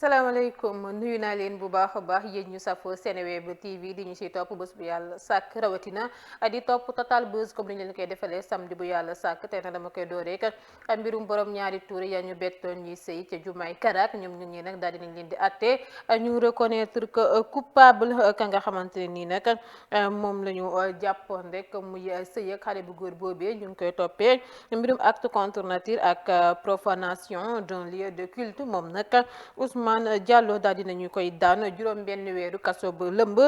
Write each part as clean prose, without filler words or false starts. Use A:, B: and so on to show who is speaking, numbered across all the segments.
A: salaamaaleykum nuyu naa leen bu baax a baax yéen ñu safoo Seneweb TV di ñu si topp bés bu yàlla sàkk rawatina di topp Total Buzz comme ni ñu leen koy defalee samedi bu yàlla sàkk tey na dama koy door rek mbirum borom ñaari tur ya ñu bettoon ñuy sëy ca jumaay Karak ñoom ñu ngi nag daal dinañ leen di atte ñu reconnaître que coupable ka nga xamante ne nii nag moom la ñu jàppoon rek muy sëy ak xale bu góor boobee ñu ngi koy toppee mbirum acte contre nature ak profanation d'un lieu de culte moom nag Ousmane Diallo daal dinañu koy daan juróom benn weeru kaso ba lëmb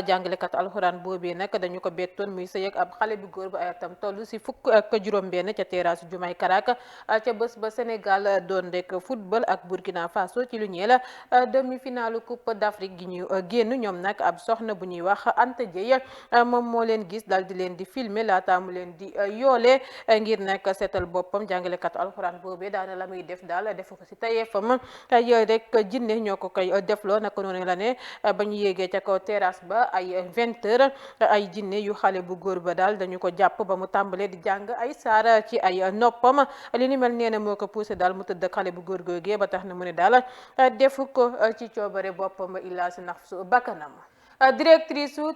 A: jàngalekat alxuraan boobee nag dañu ko bettoon muy sëy ak ab xale bu góor ba ay atam toll si fukk ak juróom benn ca terrasse jumaay Karak ca bés ba Sénégal doon rek football ak Burkina Faso ci lu ñeel demi-finalu coupe d'Afrique gi ñu génn ñoom nag ab soxna bu ñuy wax Anta Dieye moom moo leen gis daal di leen di filmer laata mu leen di yoole ngir nag seetal boppam jàngalekat alxuraan boobee daana la muy def daal def ko si tayeefam rek jinne ñoo ko koy defloo naka noonu la ne ba ñu yéegee ca kaw terrasse ba ay 20h ay jinne yu xale bu góor ba daal dañu ko jàpp ba mu tàmbalee di jàng ay saar ci ay noppam li ni mel nee na moo ko poussé daal mu tëdd xale bu góor googee ba tax na mu ne daal defu ko ci coobare boppam ba illaa si nafsu bakkanam directrice su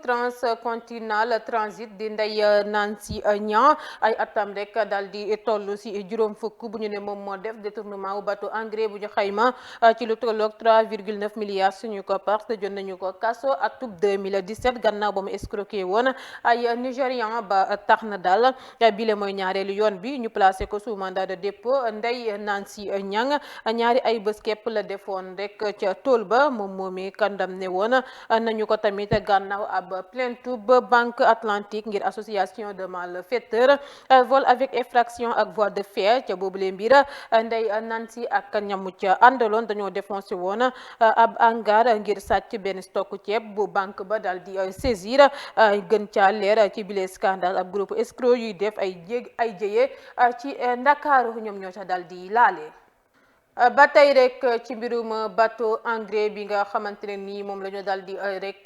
A: transcontinental transit di Ndeye Nancy Niang ay atam rek daal di toll si juróom fukk bu ñu ne moom moo def détournement wu bateau engrais bu ñu xayma ci lu tolloog 3,9 milliards suñu ko parce que jot nañu ko kaso atub 2017 gannaaw ba mu escroqué woon ay Nigérian ba tax na daal bile mooy ñaareelu yoon bi ñu placé ko sous mandat de dépôt Ndeye Nancy Niang ñaari ay bés képp la defoon rek ca tool ba moom moomee condamné woon nañu ko tamit gannaaw ab plainte ba Banque Atlantique ngir association de malfaiteurs vol avec effraction ak voie de fait ca boobule mbir Ndeye Nancy ak ñamu ca àndaloon dañoo défoncé woon ab hangar ngir sàcc benn stock ceeb bu banque ba daal di saisir gën caa leer ci bile scandale ab groupe escroc yuy def ay jëye ci Ndakaaru ñoom ñoo ca daal di laale. ba tey rek ci mbirum bateau engrais bi nga xamante ne nii moom la ñu daal di rek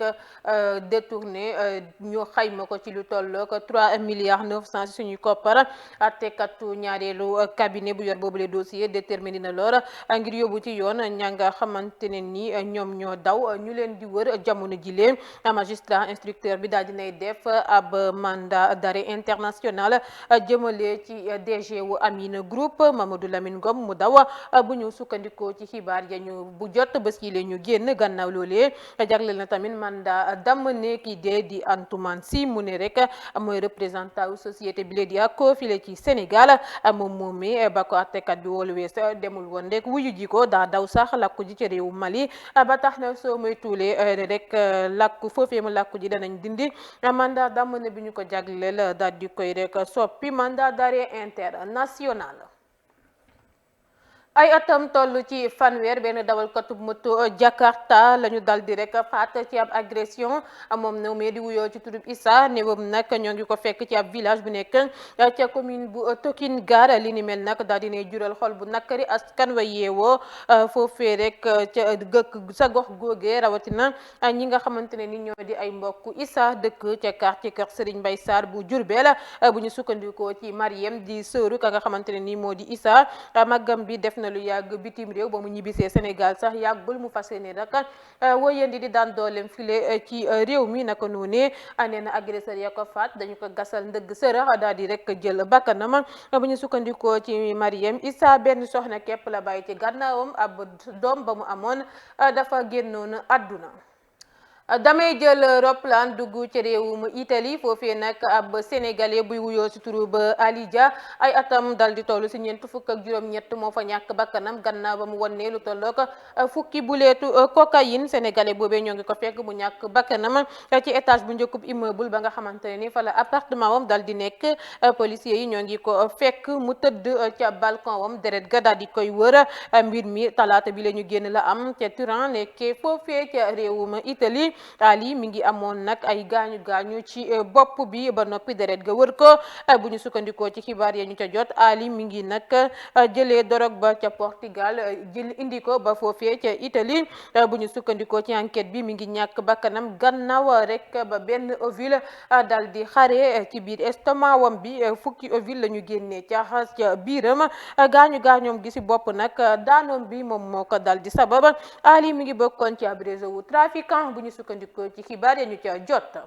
A: détourné ñu xayma ko ci lu tollook 3 milliards 900 ci suñuy koppar àttekatu ñaareelu cabinet bu yor boobule dossier déterminé na lor ngir yóbbu ci yoon ña nga xamante ne nii ñoom ñoo daw ñu leen di wër jamono jile magistrat instructeur bi daal dinay def ab mandat d'arrêt international jëmale ci DG wu Amine Group Mamadou Lamine Ngom mu daw ñu sukkandikoo ci xibaar ya ñu bu jot bés yi la ñu génn gannaaw loolee jagleel na tamit mandat d'amener kii dee di Antoumane Sy mu ne rek mooy représentant wu société bi di ACO file ci Sénégal moom moomee ba ko àttekat bi woolu wees demul woon rek wuyu ji ko daa daw sax làkku ji ci réewu Mali ba tax na soo moy tuulee rek làkku foofee mu làkku ji danañ dindi mandat d'amener bi ñu ko jagleel daal di koy rek soppi mandat d'arrêt international. ay atam toll ci fanweer benn dawalkatu moto Jakarta la ñu dal di rek faat ci ab agression moom na mee di wuyoo ci turub Issa néewam nag ñoo ngi ko fekk ci ab village bu nekk ca commune bu Tokinar li ni mel nag daal dina jural xol bu nakari askan wa yeewoo foofee rek ca gëkk sa gox góogee rawatina ñi nga xamante ne ni ñoo di ay mbokku Issa dëkk ca quartier Kër Serigne Mbaye Sarr bu Diourbel bu ñu sukkandikoo ci Mariem di sëru ka nga xamante ne ni moo di Issa magam bi def na lu yàgg bitim réew ba mu ñibbisee Sénégal sax yàggul mu fas yéene rek woyandi di daan dooleem file ci réew mi naka noonee nee na agresseur ya ko faat dañu ko gasal ndëgg sërëx daal di rek jël bakkanam bu ñu sukkandikoo ci Mariem Issa benn soxna képp la bàyyi ci gànnaawam ab doom ba mu amoon dafa génnoon àdduna. damay jël roplaan dugg ci réewum Italie foofee nag ab sénégalais buy wuyoo ci turu ba Ali Dia ay atam dal di toll si ñeent fukk ak juróom-ñett moo fa ñàkk bakkanam gannaaw ba mu wannee lu tollook fukki buleetu cocaïne sénégalais boobee ñoo ngi ko fekk mu ñàkk bakkanam ci étage bu njëkkub immeuble ba nga xamante ne ni fa la appartement wam dal di nekk policiers yi ñoo ngi ko fekk mu tëdd ca balcon wam deret ga daal di koy wër mbir mi talaata bi la ñu génn la am ca Turin nekkee foofee ca réewum Italie Ali mi ngi amoon nag ay gaañu ci bopp bi ba noppi deret ga wër ko bu ñu sukkandikoo ci xibaar ya ñu ca jot Ali mi ngi nag jëlee dorog ba ca Portugal jël indi ko ba foofee ca Italie bu ñu sukkandikoo ci enquête bi mi ngi ñàkk bakkanam gannaaw rek ba benn ovule dal di xare ci biir estomac wam bi fukki ovule la ñu génnee ca biiram gaañoom gi si bopp nag daanoom bi moom moo ko dal di sabab Ali mi ngi bokkoon ci ab réseau wu trafiquant bu ñu sukkandikoo ci xibaar ya ñu ca jot.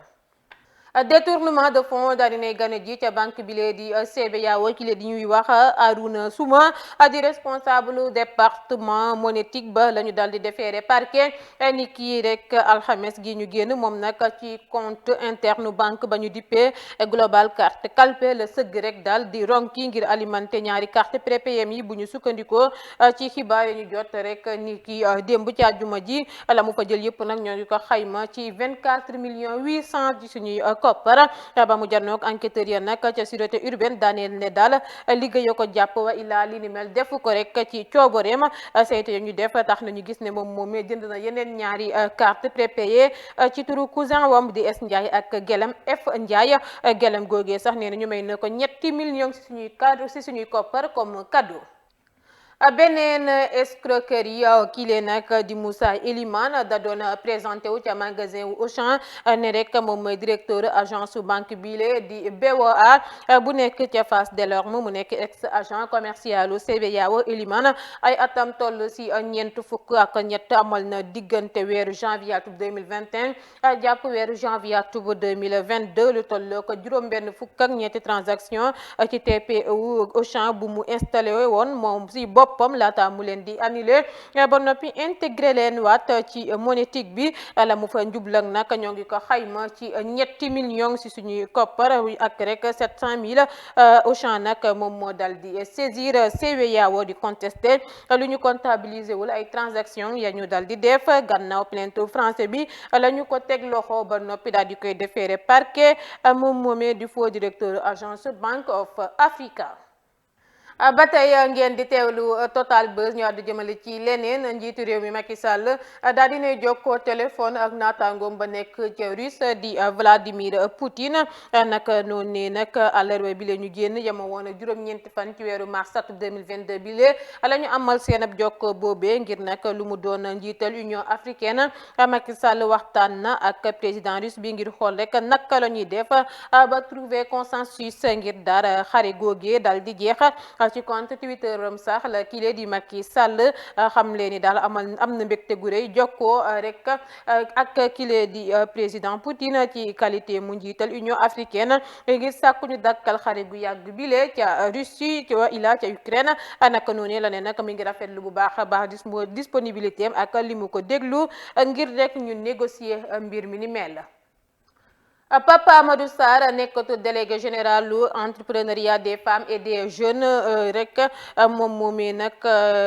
A: Détournement de fonds daal dinay gane ji ca banque bi lee di CBAO ki lee di ñuy wax Arouna Souma di responsable département monétique ba la ñu daal di déféré parquet ni kii rek alxames gi ñu génn moom nag ci compte interne banque ba ñu dippee global carte calpe la sëgg rek daal di ronki ngir alimenter ñaari carte prépayées yi bu ñu sukkandikoo ci xibaar yi ñu jot rek ni ki démb ci àjjuma ji la mu fa jël yëpp nag ñoo ngi ko xayma ci 24 800 ci suñuy koppar ba mu janook enquêteur ya nag ca sûreté urbaine daaneel ne daal liggéeyoo ko jàpp wa ilaa li ni mel def ko rek ci coobareem saytu ya ñu def tax nañu gis ne moom moomee jënd na yeneen ñaari carte prépayée ci turu cousin wam di S Ndiaye ak gelam F Ndiaye gelam googee sax nee na ñu may na ko 3 millions ci suñuy koppar comme cadeau. Beneen escroquerie kii lee nag di Moussa Elimane da doon présenté wu ca magasin wu Auchan ne rek moom mooy directeur agence su banque bile di BOA bu nekk ca Fass Delorme mu nekk ex agent commercial u CBAO Elimane ay atam toll si ñeent fukk ak ñett amal na diggante weeru janvier atub 2021 jàpp weeru janvier atub 2022 lu toll ko juróom-benn fukk ak ñetti transaction ci TPE Auchan bu mu installé woon moom si boppam laata mu leen di annulé ba noppi intégré leen waat ci monétique bi la mu fa njublang nag ñoo ngi ko xayma ci 3 millions si suñuy koppar ak rek 700 000 Auchan nag moom moo dal di saisir CBAO di contesté lu ñu comptabiliser wul ay transaction ya ñu dal di def gannaaw plainte français bi la ñu ko teg loxo ba noppi daal di koy déféré parquet moom moomee di faux directeur agence Bank of Africa. Ba tey ngeen di teewlu Total Buzz ñu àddu jëmale ci leneen njiitu réew mi Macky Sall daal dinay jokkoo téléphone ak naataangoom ba nekk ca Russe di Vladimir Poutine naka noonu ne nag àllarba bi la ñu génn yema woon ak juróom-ñeenti fan ci weeru mars atum 2022 bi la ñu amal seen ab jokkoo boobee ngir nag lu mu doon njiital Union africaine Macky Sall waxtaan na ak président russe bi ngir xool rek naka la ñuy def ba trouver consensus ngir dara xare googee dal di jeex. ci compte Twitter am sax la kile di Macky Sall xam leen ni daal am na mbégte gu rëy jokkoo rek ak kile di président Poutine ci qualité mu njiital Union africaine ngir sàkku ñu dakkal xare gu yàgg bile ca Russie ca ila ca Ukraine naka noonu la ne nag mi ngi rafetlu bu baax a baax disponibilité am ak li mu ko déglu ngir rek ñu négocier mbir mi ni mel. Papa Amadou Sarr nekkatu délégué général lu entrepreneuriat des femmes et des jeunes rek moom moomee nag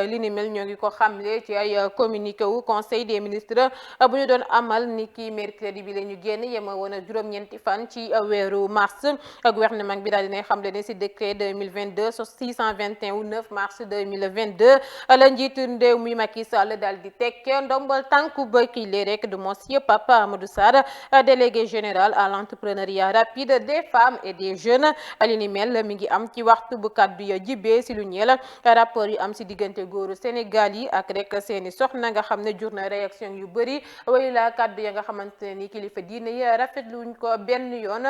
A: li ni mel ñoo ngi ko xamle ci ay communiqué wu conseil des ministres bu ñu doon amal ni ki mercredi bi la ñu génn yema woon a juróom-ñeenti fan ci weeru mars gouvernement bi daal dinay xamle ne si décret 2022 621 wu 9 mars 2022 la njiitu réew mi Macky Sall daal di tekke ndombal tànku ba kii lee rek de monsieur Papa Amadou Sarr délégué général l'entrepreneuriat rapide des femmes et des jeunes li ni mel mi ngi am ci waxtu bu kàddu ya jibee si lu ñeel rapport yu am si diggante góoru Sénégal yi ak rek seeni soxna nga xam ne jur na réaction yu bëri way la kàddu ya nga xamante ne ni kilifa diine yi rafetluñ ko benn yoon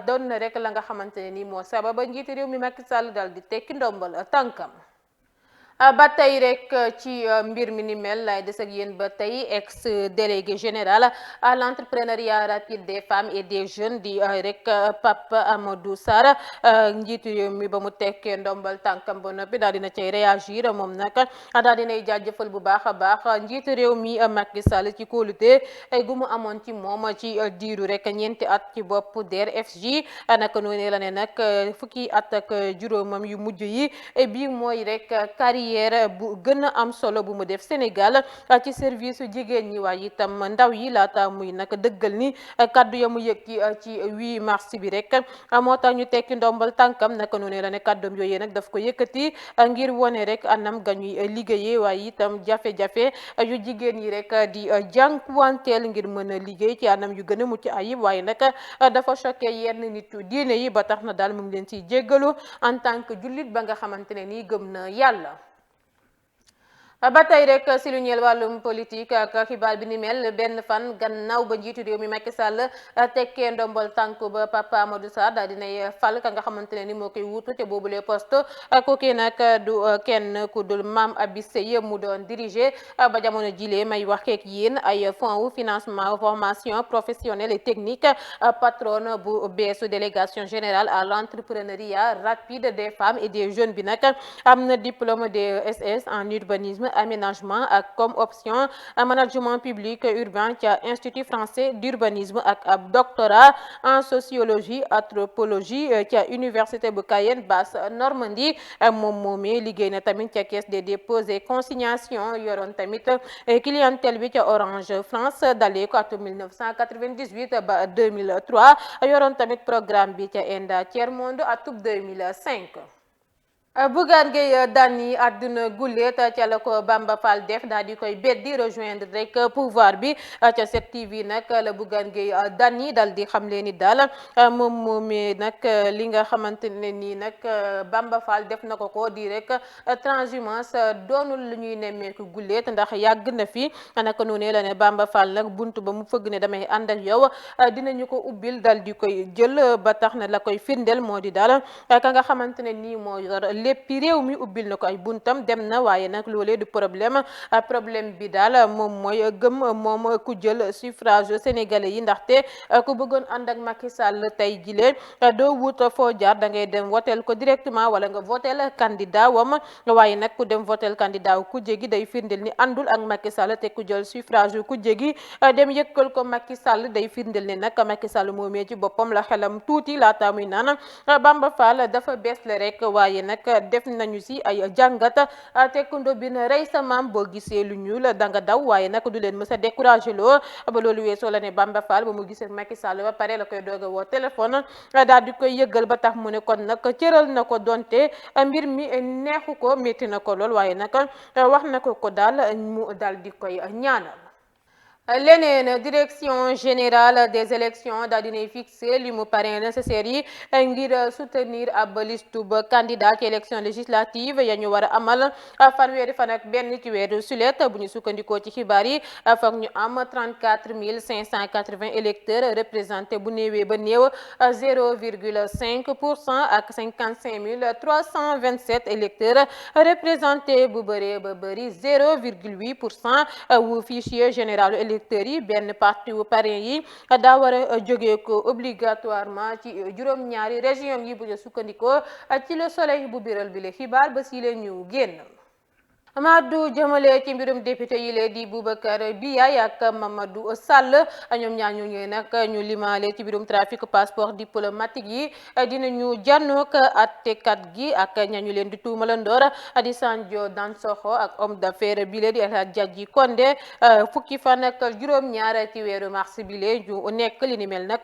A: doon na rek la nga xamante ne ni moo sababa njiitu réew mi Macky Sall dal di tekki ndombal tànkam. Ba tey rek ci mbir mi ni mel lay des ak yéen ba tey ex délégué général à l'entrepreneuriat rapide des femmes et des jeunes di rek Papa Amadou Sarr njiitu réew mi ba mu tekkee ndombal tànkam ba noppi daal dina cay réagir moom nag daal dinay jaajëfal bu baax a baax njiitu réew mi Macky Sall ci kóolute gu mu amoon ci moom ci diiru rek ñeenti at ci bopp DER/FJ naka noonu la ne nag fukki at ak juróomam yu mujj yi bi mooy rek carrière carrière bu gën a am solo bu mu def Sénégal ci service jigéen ñi waaye itam ndaw yi laata muy nag dëggal ni kaddu ya mu yëkki ci 8 mars bi rek moo tax ñu tekki ndombal tànkam naka noonu la ne kàddoom yooyee nag daf ko yëkkati ngir wone rek anam ga ñuy liggéeyee waaye itam jafe-jafe yu jigéen yi rek di jànkuwanteel ngir mën a liggéey ci anam yu gën a mucc ayib waaye nag dafa choqué yenn nit yu diine yi ba tax na daal mu ngi leen ciy jéggalu en tant que jullit ba nga xamante ne nii gëm na yàlla. ba tey rek si lu ñeel wàllum politique ak xibaar bi ni mel benn fan gannaaw ba njiitu réew mi Macky Sall tekkee ndombol tànk ba Papa Amadou Sarr daal dinay fal ka nga xamante ne ni moo koy wuutu te boobule poste kooki nag du kenn ku dul Mame Abi Seye mu doon diriger ba jamono jilee may wax ak yéen ay fonds wu financement formation professionnelle et technique patronne bu beesu délégation générale à l'entrepreneuriat rapide des femmes et des jeunes bi nag am na diplôme de SS en urbanisme aménagement ak comme option management public urbain ci institut français d'urbanisme ak ab doctorat en sociologie anthropologie ci université bu Cayenne Basse Normandie moom moomee liggéey na tamit ca caisse des dépôts et consignations yoroon tamit clientèle bi ca Orange France dalee ko atum 1998 ba 2003 yoroon tamit programme bi ca ENDA Tiers Monde atum 2005. Bougane Gueye Dany àdduna guléet ca la ko Bamba Fall def daal di koy beddi rejoindre rek pouvoir bi ca 7TV nag la Bougane Gueye Dany dal di xam leen ni daal moom moomee nag li nga xamante ne nii nag Bamba Fall def na ko di rek transhumance doonul lu ñuy nemmeeku guléet ndax yàgg na fi naka noonu la ne Bamba Fall nag buntu ba mu fëgg ne damay ànd ak yow dinañu ko ubbil dal di koy jël ba tax na la koy firndeel moo di daal ka nga xamante ne nii moo yor léppi réew mi ubbil na ko ay buntam dem na waaye nag loolee du problème bi daal moom mooy gëm moom ku jël suffrage sénégalais yi ndaxte ku bëggoon ànd ak Macky Sall tey jile doo wut foo jaar da ngay dem votel ko directement wala nga votel candidat wam waaye nag ku dem votel candidat ku jégi day firndeel ni àndul ak Macky Sall te ku jël suffrage ku jégi dem yëkkal ko Macky Sall day firndeel ne nag Macky Sall moomee ci boppam la xelam tuuti laata muy naan Bamba Fall dafa bees la rek waaye nag def nañu si ay jàngat tekkundo bi na rey sa maam boo gisee lu ñuul danga daw waaye nag du leen mës a découragé loo ba loolu weesoo la ne Bamba Fall ba mu gisee Macky Sall ba pare la koy doog a woo téléphone daal di koy yëggal ba tax mu ne kon nag cëral na ko donte mbir mi neexu ko métti na ko lool waaye nag wax na ko daal mu daal di koy ñaanal. leneen direction générale des élections daal dinay fixé li mu parrain nécessaire yi ngir soutenir ab liste ba candidat ci élection législative ya ñu war a amal fanweeri fan ak benn ci weeru sulet bu ñu sukkandikoo ci xibaar yi foog ñu am 34 580 électeurs représenté bu néewee ba néew 0,5% ak 55 327 électeurs représenté bu bëree ba bëri 0,8% wu fichier général électeurs yi benn parti wu parrain yi daa war a jógee ko obligatoirement ci juróom-ñaari région yi bu ñu sukkandikoo ci Le Soleil bu biral bi le xibaar ba si leen ñu génn. Amadou jëmale ci mbirum député yi lee di Boubacar Biaye ak Mamadou Sall ñoom ñaar ñooñu nag ñu limaale ci mbirum trafic passeport diplomatique yi dinañu jànnoog àttekat gi ak ñañu leen di tuumalandoor di Sandio Dansokho ak homme d'affaires bile di El Hadji Diadji Condé fukki fan ak juróom-ñaar ci weeru mars bile ñu nekk li ni mel nag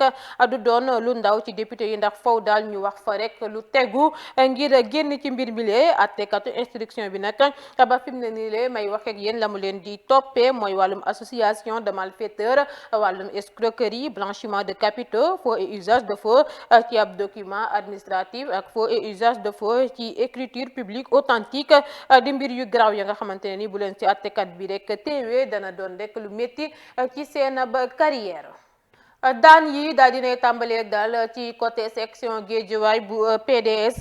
A: du doon lu ndaw ci député yi ndax faw daal ñu wax fa rek lu tegu ngir génn ci mbir bile àttekatu instruction bi nag ba fi mu ne nii lee may wax ak yéen la mu leen di toppee mooy wàllum association de malfaiteurs wàllum escroquerie blanchiment de capitaux faux et usage de faux ci ab document administratif ak faux et usage de faux ci écriture publique authentique di mbir yu garaaw ya nga xamante ne ni bu leen ci àttekat bi rek teewee dana doon rek lu métti ci seen ba carrière. daan yi daal dinay tàmbalee daal ci côté section Guédiawaye bu PDS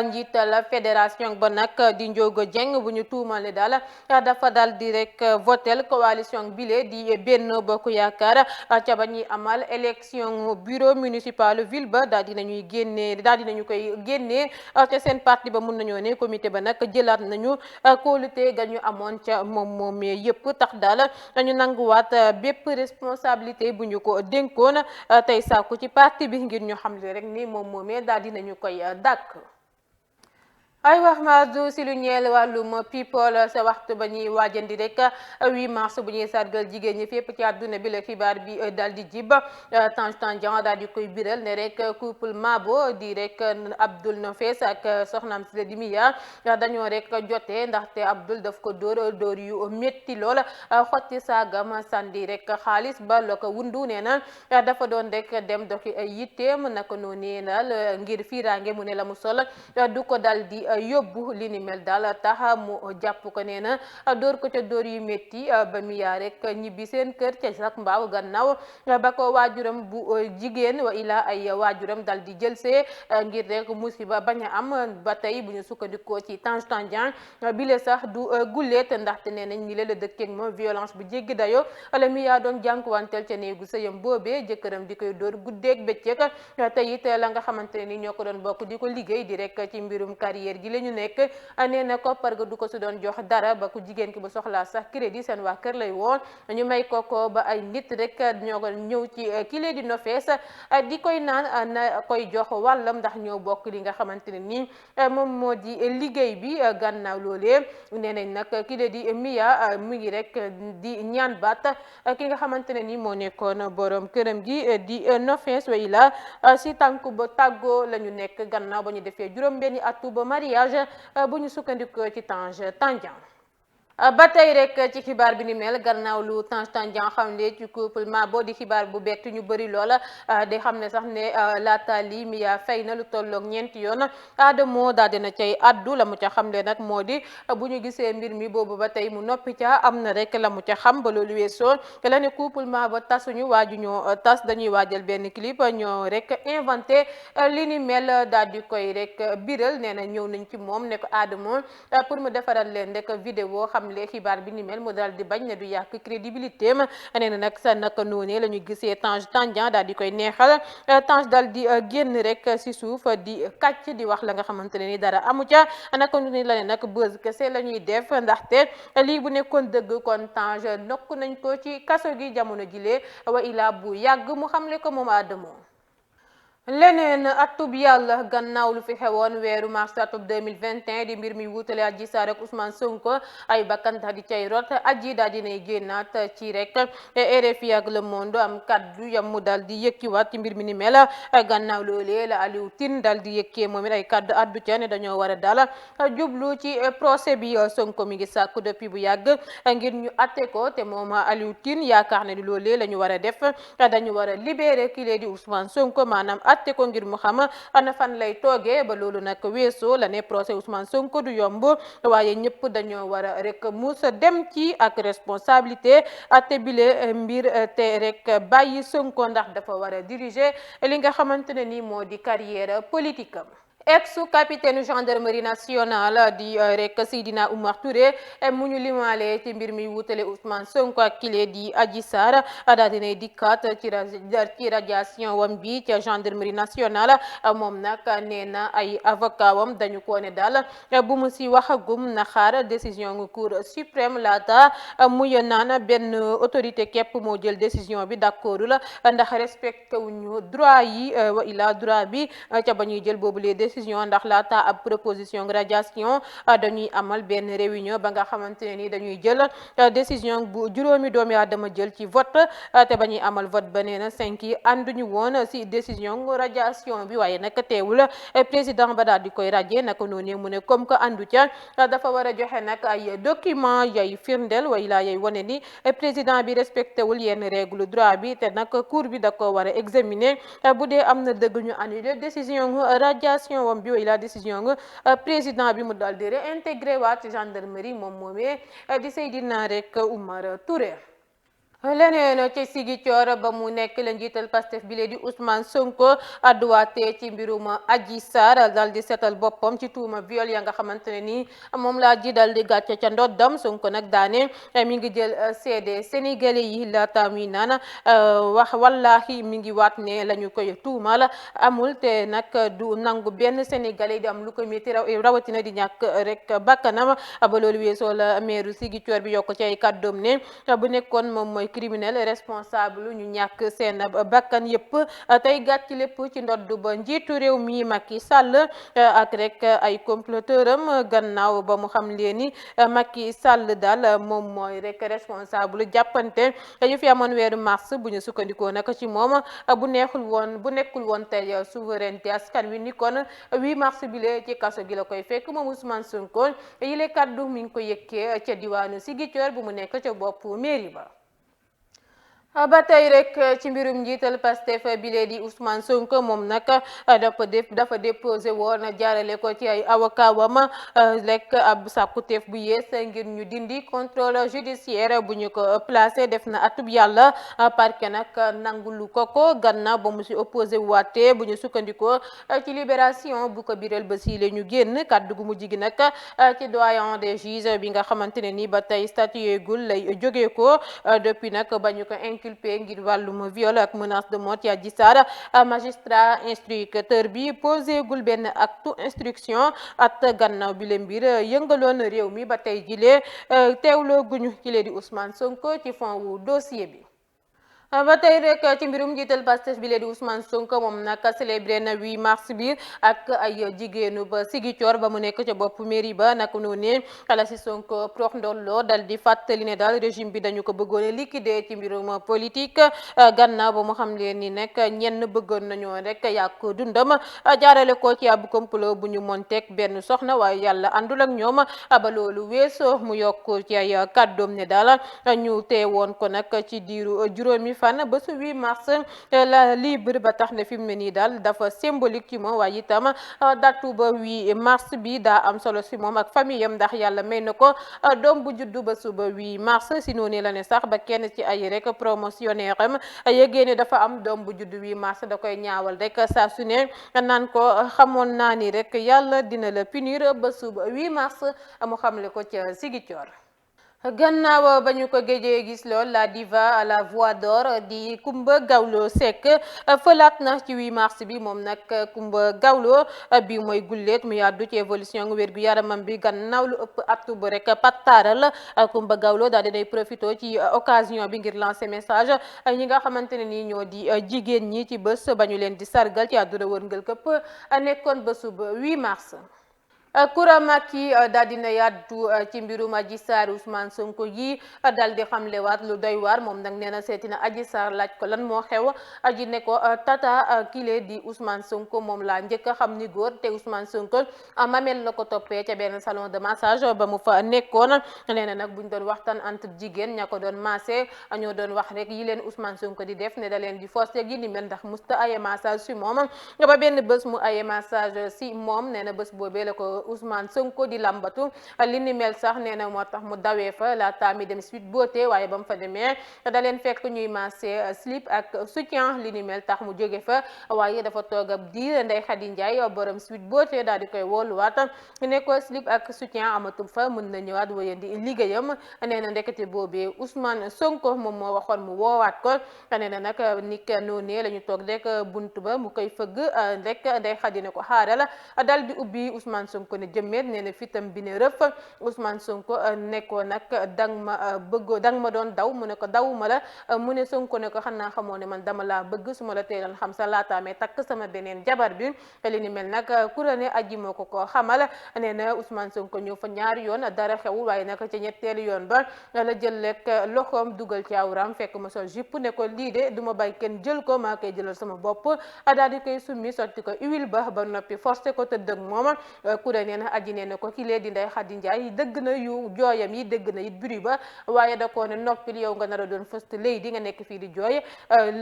A: njiital fédération ba nag di Ndiogo Dieng bu ñu tuumale daal dafa daal di rek votel coalition bile di Benno Bokk Yaakaar ca ba ñuy amal élection bureau municipal ville ba daal dinañu koy génnee ca seen parti ba mun nañoo ne comité ba nag jëlaat nañu kóolute ga ñu amoon ca moom yëpp tax daal ñu nanguwaat bépp responsabilité bu ñu ko dénkoon tey sàkku ci parti bi ngir ñu xam le rek ni moom moomee daal dinañu koy dàkk. ay wax Maodo si lu ñeel wàllum people sa waxtu ba ñuy waajandi rek 8 mars bu ñuy sargal jigéen ñi fépp ci àdduna bi la xibaar bi daal di jib Tange Tandian daal di koy biral ne rek couple Mabo di rek Abdoul Nofees ak soxnaam si la di Mia dañoo rek jotee ndaxte Abdoul daf ko dóor yu métti lool xotti saagam sandi rek xaalis ba la ko wundu nee na dafa doon rek dem doxi ay yitteem naka noonu daal ngir fiiraange mu ne la mu sol du ko dal di yóbbu li ni mel daal tax mu jàpp ko nee na dóor ko ca dóor yu métti ba Mia rek ñibbi seen kër ca sax mbaaw gannaaw ba ko waajuram bu jigéen wa ila ay waajuram dal di jël see ngir rek musiba bañ a am ba tey bu ñu sukkandikoo ci Tange Tandian bile sax du gulleet ndaxte nee nañ ñi la dëkkeek moom violence bu jéggi dayo la Mia doon jànkuwanteel ca néegu sëyam boobee jëkkëram di koy dóor guddeeg bëccëg te it la nga xamante ne ni ñoo ko doon bokk di ko liggéey di rek ci mbirum carrière gi la ñu nekk nee na koppar ga du ko si doon jox dara ba ku jigéen ki bu soxlaa sax crédit seen waa kër lay woon ñu may ko ba ay nit rek ñoo ko ñëw ci kile di Nofees di koy naan na koy jox wàllam ndax ñoo bokk li nga xamante ne nii moom moo di liggéey bi gannaaw loolee nee nañ nag kile di Mia mu ngi rek di ñaan baat ki nga xamante ne nii moo nekkoon borom këram gi di Nofees way la si tànku ba tàggoo la ñu nekk gannaaw ba ñu defee juróom-benni atu ba mariage bu ñu sukkandikoo ci Tange Tandian ba tey rek ci xibaar bi ni mel gannaaw lu Tange Tandian xamle ci couple Mabo di xibaar bu bett ñu bëri loola di xam ne sax ne laata lii Mia fay na lu tolloog ñeenti yoon Adamo daal dina cay addu la mu ca xamle nag moo di bu ñu gisee mbir mi boobu ba tey mu noppi ca am na rek la mu ca xam ba loolu weesoo te la ne couple Mabo tasuñu waaju ñoo tas dañuy waajal benn clip ñoo rek inventé li ni mel daal di koy rek biral nee na ñëw nañ ci moom ne ko Adamo pour mu defaral leen rek vidéo xam le xibaar bi ni mel mu daal di bañ ne du yàq crédibilité am nee na nag sa naka noonee la ñu gisee Tange Tandian daal di koy neexal Tange daal di génn rek si suuf di kàcc di wax la nga xamante ne ni dara amu ca naka noonu la ne nag buzz kese la ñuy def ndaxte lii bu nekkoon dëgg kon Tange nokk nañ ko ci kaso gi jamono jilee wa ilaa bu yàgg mu xamle ko moom Adamo leneen atub yàlla gannaaw lu fi xewoon weeru mars atub 2021 di mbir mi wutale Adji Sarr ak Ousmane Sonko ay bakkan daal di cay rot aji daal dinay génnaat ci rek RFI ak Le Monde am kaddu yam mu daal di yëkkiwaat ci mbir mi ni mel gannaaw loolee la Aliou Tine daal di yëkkee moom it ay kaddu addu ca ne dañoo war a daal jublu ci procès bi Sonko mi ngi sàkku depuis bu yàgg ngir ñu atte ko te moom Aliou Tine yaakaar ne di loolee la ñu war a def dañu war a libérer kii di Ousmane Sonko maanaam atte ko ngir mu xam ana fan lay toogee ba loolu nag weesoo la ne procès Ousmane Sonko du yomb waaye ñëpp dañoo war a rek mus dem ci ak responsabilité atte bile mbir te rek bàyyi Sonko ndax dafa war a diriger li nga xamante ne ni moo di carrière politique am ex capitaine gendarmerie nationale di rek Seydina Oumar Touré mu ñu limaale ci mbir mi wutale Ousmane Sonko ak kile di Adji Sarr daal dinay dikkaat ci radiation wam bi ca gendarmerie nationale moom nag nee na ay avocat wam dañu ko ne daal bu mu si waxagum na xaar décision ngu cour suprême laata muy naan benn autorité képp moo jël décision bi d'accordu la ndax respecté wuñu droit yi wa ila droit bi ca ba ñuy jël boobu les décision ndax laata ab proposition radiation dañuy amal benn réunion ba nga xamante ne ni dañuy jël décision bu juróomi doomi aadama jël ci vote te ba ñuy amal vote ba nee na 5 yi ànduñu woon si décision radiation bi waaye nag teewul président ba daal di koy radié naka noonu mu ne comme que àndu ca dafa war a joxe nag ay document yay firndeel way laa yay wane ni président bi respecté wul yenn règle droit bi te nag cour bi da ko war a examiner bu dee am na dëgg ñu annulé décision radiation wam bi way la décision nga président bi mu daal di réintégré waat gendarmerie moom moomee di Seydina rek Oumar Touré leneen ci Ziguinchor ba mu nekk la njiital Pastef bi lee di Ousmane Sonko adduwaatee ci mbirum Adji Sarr dal di seetal boppam ci tuuma viol ya nga xamante ne nii moom laa ji dal di gàcce ca ndoddam Sonko nag daane mi ngi jël seede sénégalais yi laata muy naan wax wallahi mi ngi waat ne la ñu koy tuumal amul te nag du nangu benn sénégalais di am lu ko métti rawatina di ñàkk rek bakkanam ba loolu weesoo la maire Ziguinchor bi yokk ci ay kàddoom ne bu nekkoon moom mooy criminel responsable ñu ñàkk seen bakkan yëpp tey gàcc lépp ci ndodd ba njiitu réew mi Macky Sall ak rek ay comploteur am gannaaw ba mu xam leen ni Macky Sall daal moom mooy rek responsable jàppante yu fi amoon weeru mars bu ñu sukkandikoo nag ci moom bu nekkul woon tey souveraineté askan wi ni kon 8 mars bi lee ci kaso gi la koy fekk moom Ousmane Sonko yile kaddu mi ngi ko yëkkee ca diwaanu Ziguinchor bu mu nekk ca bopp mairie ba. ba tey rek ci mbirum njiital Pastef bile di Ousmane Sonko moom nag dafa déposé woon jaarale ko ci ay avocat wam rek ab sàkkuteef bu yees ngir ñu dindi contrôle judiciaire bu ñu ko placé def na atub yàlla parquet nag nangulu ko gannaaw ba mu si opposé waate bu ñu sukkandikoo ci libération bu ko biral ba si la ñu génn kàddu gu mujj gi nag ci doyen des juges bi nga xamante ne ni ba tey statué gul lay jógee ko depuis nag ba ñu ko inculpé ngir wàllum viol ak menace de mort ci Adji Sarr magistrat instructeur bi posé gul benn acte instruction at gannaaw bi le mbir yëngaloon réew mi ba tey jilee teewloo guñu ci lee di Ousmane Sonko ci fond wu dossier bi. ba tey rek ci mbirum njiital Pastef bi lee di Ousmane Sonko moom nag célébré na 8 mars bi ak ay jigéenu ba Ziguinchor ba mu nekk ca bopp mairie ba naka noonu xala si Sonko prox ndolloo dal di fàttali ne daal régime bi dañu ko bëggoon a liquider ci mbirum politique gannaaw ba mu xam leen ni nag ñenn bëggoon nañoo rek yàq dundam jaarale ko ci ab complot bu ñu monteeg benn soxna waaye yàlla àndul ak ñoom ba loolu weesoo mu yokk ci ay kàddoom ne daal ñu teewoon ko nag ci diiru juróomi fan ba su 8 mars la libre ba tax ne fi mu ne nii daal dafa symbolique ci moom waaye itam datu ba 8 mars bi daa am solo si moom ak famille am ndax yàlla may na ko doom bu juddu ba suba 8 mars si noonu la ne sax ba kenn ci ay rek promotionnaire am yëgee ne dafa am doom bu juddu 8 mars da koy ñaawal rek saa su ne naan ko xamoon naa ni rek yàlla dina la punir ba suba 8 mars mu xamle ko ca Ziguinchor. gannaaw ba ñu ko géejee gis lool la diva à la voix d'or di Coumba Gawlo Seck fëlaat na ci 8 mars bi moom nag Coumba Gawlo bi mooy gulleet mu yàddu ci évolution wér gu yaramam bi gannaaw lu ëpp attu ba rek pattaaral Coumba Gawlo daal dinay profité ci occasion bi ngir lancer message ñi nga xamante ne nii ñoo di jigéen ñi ci bés ba ñu leen di sargal ci àdduna wërngal këpp nekkoon bésu ba 8 mars. Coura Macky daal dina yàddu ci mbirum Adji Sarr Ousmane Sonko yi daal di xamlewaat lu doy waar moom nag nee na seeti na Adji Sarr laaj ko lan moo xew aji ne ko tata kile di Ousmane Sonko moom laa njëkk a xam ni góor te Ousmane Sonko mamel la ko toppee ca benn salon de massage ba mu fa nekkoon nee na nag buñ doon waxtaan entre jigéen ña ko doon massé ñoo doon wax rek yi leen Ousmane Sonko di def ne da leen di forcé gi ni mel ndax musta aye massage si moom ba benn bés mu aye massage si moom nee na bés boobee la ko Ousmane Sonko di lambatu li ni mel sax nee na moo tax mu dawee fa laata mi dem Sweet Beauté waaye ba mu fa demee da leen fekk ñuy massé slip ak soutien li ni mel tax mu jóge fa waaye dafa toog ab diir Ndeye Khady Ndiaye borom Sweet Beauté daal di koy wooluwaat ne ko slip ak soutien amatul fa mën na ñëwaat wéyandi liggéeyam nee na ndekete boobee Ousmane Sonko moom moo waxoon mu woowaat ko nee na nag nik noonee la ñu toog rek buntu ba mu koy fëgg rek Ndeye Khady ne ko xaaral dal di ubbi Ousmane Sonko ne jëmmeet nee na fitam bi ne rëf Ousmane Sonko ne ko nag dang ma doon daw mu ne ko dawuma la mu ne Sonko ne ko xanaa xamoo ne man dama laa bëgg su ma la teeloon xam sa laataamee takk sama beneen jabar bi li ni mel nag kurane aji moo ko xamal nee na Ousmane Sonko ñëw fa ñaari yoon dara xewul waaye nag ca ñetteelu yoon ba la jël rek loxoom dugal ci awram fekk ma sol jupe ne ko lii de duma bay kenn jël ko maa koy jëlal sama bopp daal di koy summi sotti ko huile ba noppi forcé ko tëdd ak moom kurane nee na aji nee na ko kilee di Ndeye Khady Ndiaye dëgg na yu jooyam yi dëgg na it bruit ba waaye da koo ne noppil yow nga nar a doon first lady nga nekk fii di jooy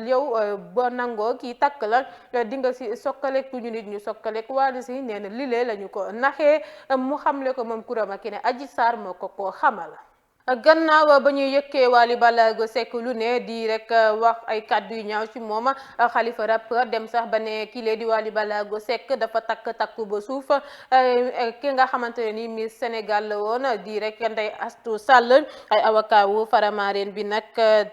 A: yow ba nangoo kii takk la di nga si sokkaleek ñu nit ñu sokkaleek waali si nee na lilee la ñu ko naxee mu xamle ko moom Coura Macky ne Adji Sarr moo ko xamal gannaaw ba ñuy yëkkee Wally Ballago Seck lu ne di rek wax ay kàddu yu ñaaw ci moom Khalifa rappeur dem sax ba ne kile di Wally Ballago Seck dafa takku ba suuf ki nga xamante ne ni Miss Sénégal la woon di rek Ndeye Astou Sall ay avocat wu Faramareen bi nag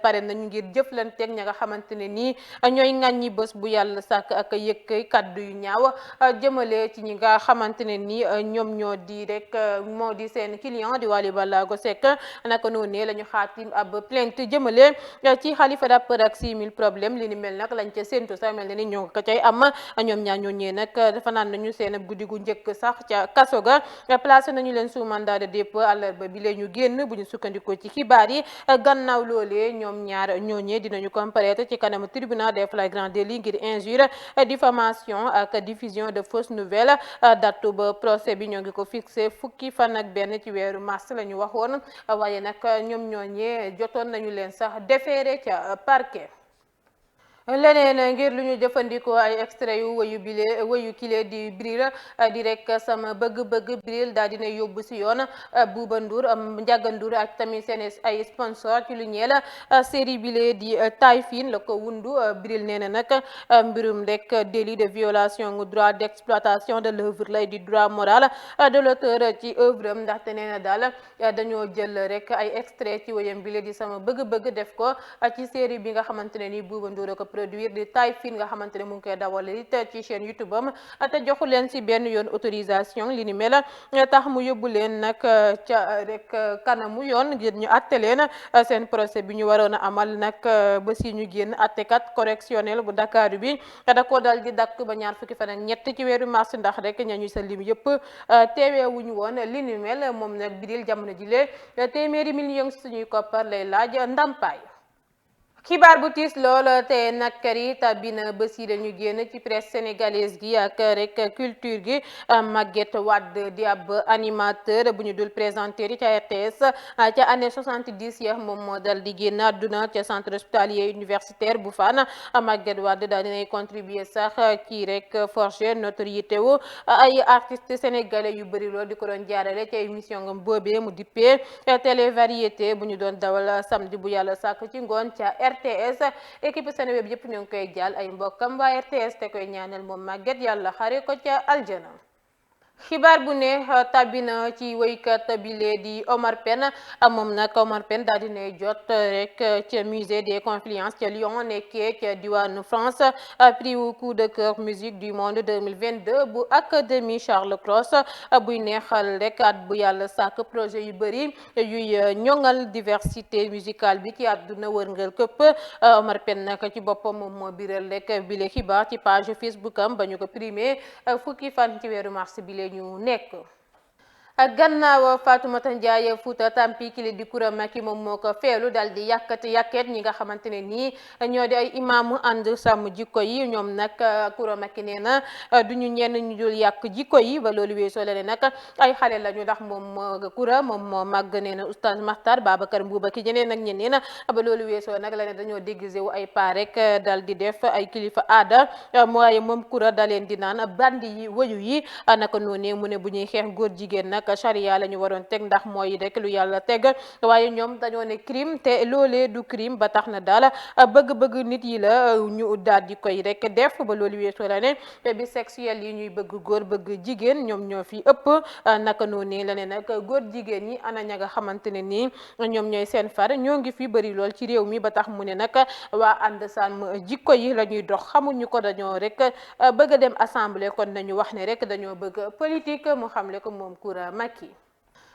A: pare nañu ngir jëflanteeg ña nga xamante ne nii ñooy ŋàññi bés bu yàlla sàkk ak yëkk kàddu yu ñaaw jëmale ci ñi nga xamante ne ni ñoom ñoo di rek moo di seen client di Wally Ballago Seck naka noonu la ñu xaatim ab plainte jëmale ci Khalifa Rapper ak 6000 problème li ni mel nag lañ ca séntu sax mel ni ñoo ko cay am ñoom ñaar ñooñee nag fanaan nañu seen guddi gu njëkk sax ca kaso ga placé nañu leen sous mandat de dépôt àllarba bi lee ñu génn bu ñu sukkandikoo ci xibaar yi gannaaw loolee ñoom ñaar ñooñee dinañu comparaître ci kanam tribunal des flagrants délits ngir injure diffamation ak diffusion de fausses nouvelles date ba procès bi ñoo ngi ko fixé fukki fan ak benn ci weeru mars la ñu waxoon waaye nag ñoom ñooñee jotoon nañu leen sax déféré ca parquet. leneen ngir lu ñu jëfandikoo ay extrait yu wëyu kile di Bril di rek sama bëgg-bëgg Bril daal dina yóbbu si yoon Bouba Ndour Ndiaga Ndour ak tamit seen ay sponsor ci lu ñeel série bile di Taï Fine la ko wundu Bril nee na nag mbirum rek délit de violation droit d'exploitation de l'œuvre lay di droit moral de l'auteur ci œuvre am ndaxte nee na daal dañoo jël rek ay extrait ci wëyam bile di sama bëgg-bëgg def ko ci série bi nga xamante ne ni Bouba Ndour ko produire di Taï Fine nga xamante ne mu ngi koy dawal it ci chaîne YouTube am te joxu leen ci benn yoon autorisation li ni mel tax mu yóbbu leen nag ca rek kanamu yoon ngir ñu atte leen seen procès bi ñu waroon a amal nag ba si ñu génn attekat correctionnel bu Dakar bi da ko dal di dakk ba ñaar fukki fan ak ñett ci weeru mars ndax rek ñañu sa lim yëpp teeweewuñu woon li ni mel moom nag Bril jamono jile téeméeri million suñuy koppar lay laaj ndàmpaay. xibaar bu tiis lool te nakari tabina bés yi dañu génn ci presse sénégalaise gi ak rek culture gi Maguette Wade di ab animateur bu ñu dul présenter ca RTS ca année 70 ya moom moo dal di génn àdduna ca centre hospitalier universitaire bu Fann Maguette Wade daal dinay contribuer sax ci rek forger notoriété wu ay artistes sénégalais yu bëri lool di ko doon jaarale ca émission ngam boobee mu dippee télé variété bu ñu doon dawal samedi bu yàlla sàkk ci ngoon ca RTS équipe Seneweb yëpp ñoo ngi koy jàll ay mbokkam waa RTS te koy ñaanal moom Maguette yàlla xare ko ca aljana. xibaar bu ne tabina ci woykat bile di Omar Pène moom nag Omar Pène daal dinay jot rek ca musée des Confluences ca Lyon nekkee ca diwaanu France prix wu coup de cœur musique du monde 2022 bu académie Charles Cros buy neexal rek at bu yàlla sàkk projet yu bëri yuy ñoŋal diversité musicale bi ci àdduna wërngal këpp Omar Pène nag ci boppam moom moo biral rek bile xibaar ci page Facebook am ba ñu ko primé fukki fan ci weeru mars bile ñu nekk. gannaaw Fatoumata Ndiaye Fouta Tampi kili di Coura Macky moom moo ko feelu dal di yàkket ñi nga xamante ne nii ñoo di ay imaamu ànd sàmm jikko yi ñoom nag Coura Macky nee na duñu ñenn ñu dul yàq jikko yi ba loolu weesoo la ne nag ay xale lañu ndax moom Coura moom moo màgg nee na oustaz Makhtar Babacar Mbouba ki ñeneen ak ñeneen ba loolu weesoo nag la ne dañoo déguisé wu ay paa rek dal di def ay kilifa aada mooy moom Coura da leen di naan bandi yi wëyu yi naka noonu mu ne bu ñuy xeex góor jigéen nag charia la ñu waroon teg ndax mooy rek lu yàlla teg waaye ñoom dañoo ne crime te loolee du crime ba tax na daal bëgg-bëgg nit yi la ñu daal di koy rek def ba loolu weesoo la ne bisexuel yi ñuy bëgg góor bëgg jigéen ñoom ñoo fi ëpp naka noonu la ne nag góor jigéen ñi ana ña nga xamante ne nii ñoom ñooy seen far ñoo ngi fi bëri lool ci réew mi ba tax mu ne nag waa ànd sàmm jikko yi la ñuy dox xamuñu ko dañoo rek bëgg a dem assemblée kon nañu wax ne rek dañoo bëgg politique mu xamle ko moom Coura Macky.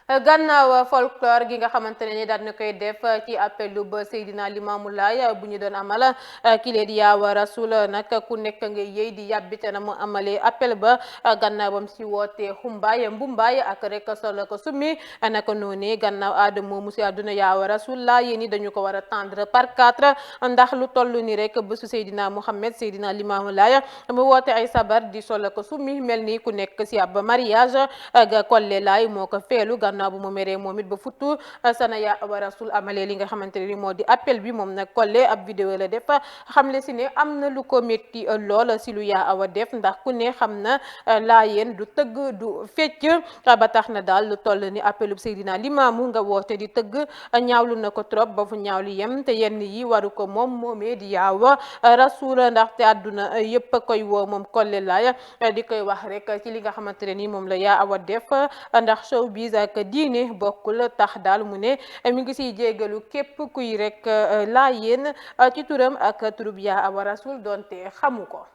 A: gannaaw folklore gi nga xamante ne ni daal na koy def ci appelu ba Seydina Limaamu Laay bu ñu doon amal kile di Yaawa Rasul nag ku nekk ngay yëy di yàbbite na mu amalee appel ba gannaaw bam si wootee xumbaay mbumbaay ak rek solo ko summi naka noonu gannaaw aada moomu si àdduna Yaawa Rasul laa yéen ni dañu ko war a tendre par 4 ndax lu toll ni rek bésu Seydina Mouhamed Seydina Limaamu Laay mu woote ay sabar di solo ko summi mel ni ku nekk si ab mariage ga Kolle Laay moo ko feelu gannaaw bu mu meree moom it ba futtu sana Yaawa Rasul amalee li nga xamante ne ni moo di appel bi moom nag Kolle ab vidéo la def xamle si ne am na lu ko métti lool si lu Yaawa def ndax ku ne xam na laayeen du tëgg du fecc ba tax na daal lu toll ni appelu Seydina Limaamu nga woote di tëgg ñaawlu na ko trop ba fu ñaawlu yem te yenn yi waru ko moom moomee di Yaawa Rasul ndaxte àdduna yëpp a koy woo moom Kolle Laay di koy wax rek ci li nga xamante ne ni moom la Yaawa def ndax showbiz ak diine bokkul tax daal mu ne mi ngi siy jégalu képp kuy rek laayeen ci turam ak turub Yaawa Rasul doonte xamu ko.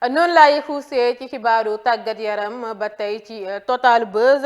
A: noonu laay xuusee ci xibaaru tàggat yaram ba tey ci Total Buzz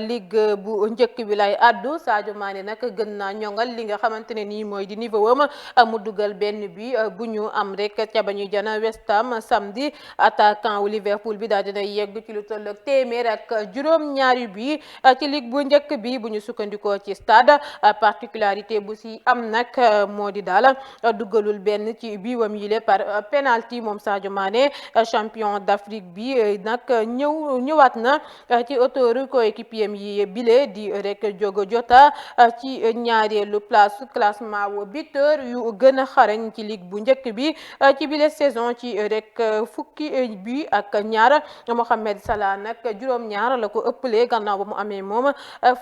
A: ligue bu njëkk bi lay addu Sadio Mané nag gën naa ñoŋal li nga xamante ne nii mooy di niveau am mu dugal benn bi bu ñu am rek ca ba ñuy jana West Ham samedi attaquant wu Liverpool bi daal dina yegg ci lu toll ak téeméer ak juróom-ñaari bi ci ligue bu njëkk bi bu ñu sukkandikoo ci stade particularité bu si am nag moo di daal dugalul benn ci biiwam yile par penalty moom Sadio Mané. Champion d'Afrique bi nag ñëwaat na ci autoru coéquipier yi bile di rek Diogo Jota ci ñaareelu place classement wu buteur yu gën a xarañ ci ligue bu njëkk bi ci bile saison ci rek fukki bi ak ñaar Mohamed Salah nag juróom-ñaar la ko ëppalee gannaaw ba mu amee moom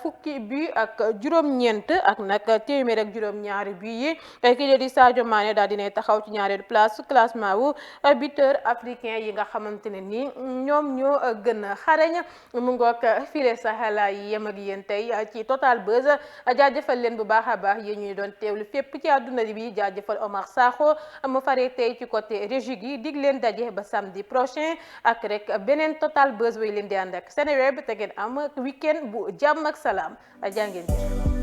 A: fukki bi ak juróom-ñeent ak nag téeméer ak juróom-ñaari bi yi ki di Sadio Mané daal dinay taxaw ci ñaareelu place classement wu buteur africain yi nga xamante ne ni ñoom ñoo gën a xarañ mu ngoog file saxala yi yem ak yéen tey ci Total Buzz jaajëfal leen bu baax a baax yéen ñuy doon teewlu fépp ci àdduna bi jaajëfal Omar Sakho mu faree tey ci côté régie gi dig leen daje ba samedi prochain ak rek beneen Total Buzz way leen di ànd ak Seneweb te ngeen am week-end bu jàmm ak salaam jaa ngeen jëf